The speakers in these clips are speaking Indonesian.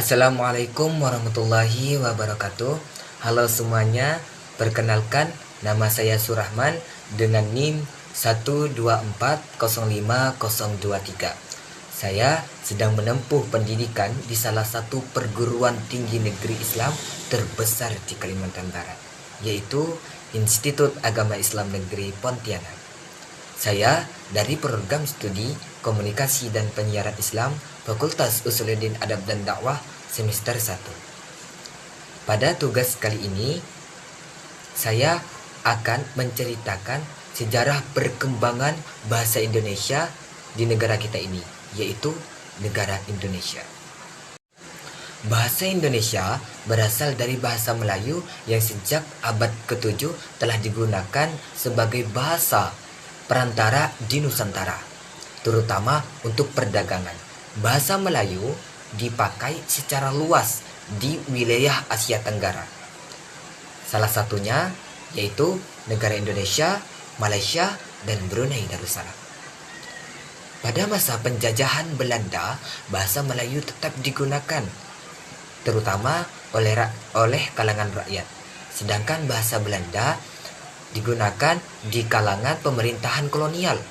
Assalamualaikum warahmatullahi wabarakatuh. Halo semuanya, perkenalkan nama saya Surahman dengan NIM 124050023. Saya sedang menempuh pendidikan di salah satu perguruan tinggi negeri Islam terbesar di Kalimantan Barat, yaitu Institut Agama Islam Negeri Pontianak. Saya dari program studi Komunikasi dan Penyiaran Islam Fakultas Usuluddin Adab dan Dakwah semester 1. Pada tugas kali ini, saya akan menceritakan sejarah perkembangan bahasa Indonesia di negara kita ini, yaitu negara Indonesia. Bahasa Indonesia berasal dari bahasa Melayu yang sejak abad ke-7 telah digunakan sebagai bahasa perantara di Nusantara, terutama untuk perdagangan. Bahasa Melayu dipakai secara luas di wilayah Asia Tenggara. Salah satunya yaitu negara Indonesia, Malaysia, dan Brunei Darussalam. Pada masa penjajahan Belanda, bahasa Melayu tetap digunakan, terutama oleh kalangan rakyat. Sedangkan bahasa Belanda digunakan di kalangan pemerintahan kolonial.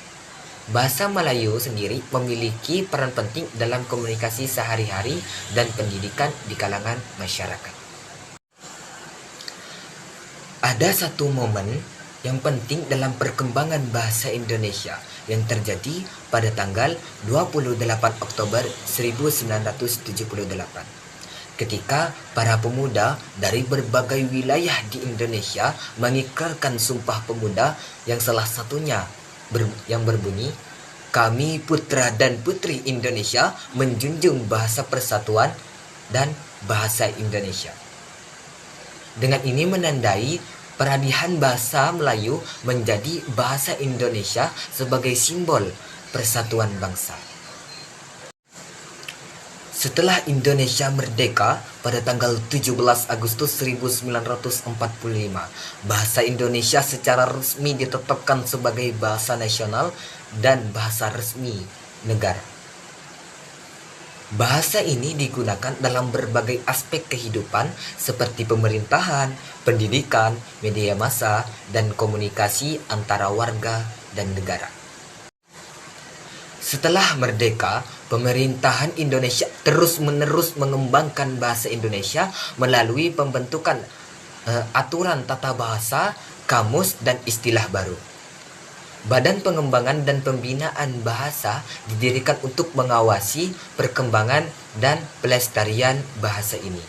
Bahasa Melayu sendiri memiliki peran penting dalam komunikasi sehari-hari dan pendidikan di kalangan masyarakat. Ada satu momen yang penting dalam perkembangan bahasa Indonesia yang terjadi pada tanggal 28 Oktober 1978. Ketika para pemuda dari berbagai wilayah di Indonesia mengikrarkan Sumpah Pemuda yang salah satunya yang berbunyi, "Kami putra dan putri Indonesia menjunjung bahasa persatuan dan bahasa Indonesia." Dengan ini menandai peralihan bahasa Melayu menjadi bahasa Indonesia sebagai simbol persatuan bangsa. Setelah Indonesia merdeka pada tanggal 17 Agustus 1945, bahasa Indonesia secara resmi ditetapkan sebagai bahasa nasional dan bahasa resmi negara. Bahasa ini digunakan dalam berbagai aspek kehidupan seperti pemerintahan, pendidikan, media massa, dan komunikasi antara warga dan negara. Setelah merdeka, pemerintahan Indonesia terus-menerus mengembangkan bahasa Indonesia melalui pembentukan aturan tata bahasa, kamus, dan istilah baru. Badan Pengembangan dan Pembinaan Bahasa didirikan untuk mengawasi perkembangan dan pelestarian bahasa ini.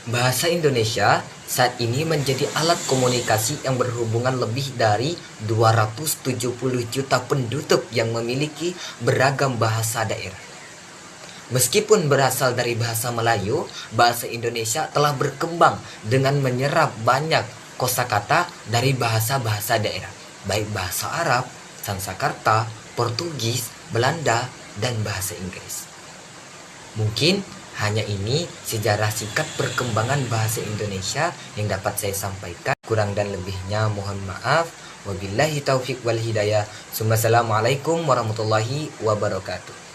Bahasa Indonesia saat ini menjadi alat komunikasi yang berhubungan lebih dari 270 juta penduduk yang memiliki beragam bahasa daerah. Meskipun berasal dari bahasa Melayu, bahasa Indonesia telah berkembang dengan menyerap banyak kosakata dari bahasa-bahasa daerah, baik bahasa Arab, Sanskerta, Portugis, Belanda, dan bahasa Inggris. Mungkin hanya ini sejarah singkat perkembangan bahasa Indonesia yang dapat saya sampaikan. Kurang dan lebihnya mohon maaf. Wabillahi taufiq wal hidayah. Assalamualaikum warahmatullahi wabarakatuh.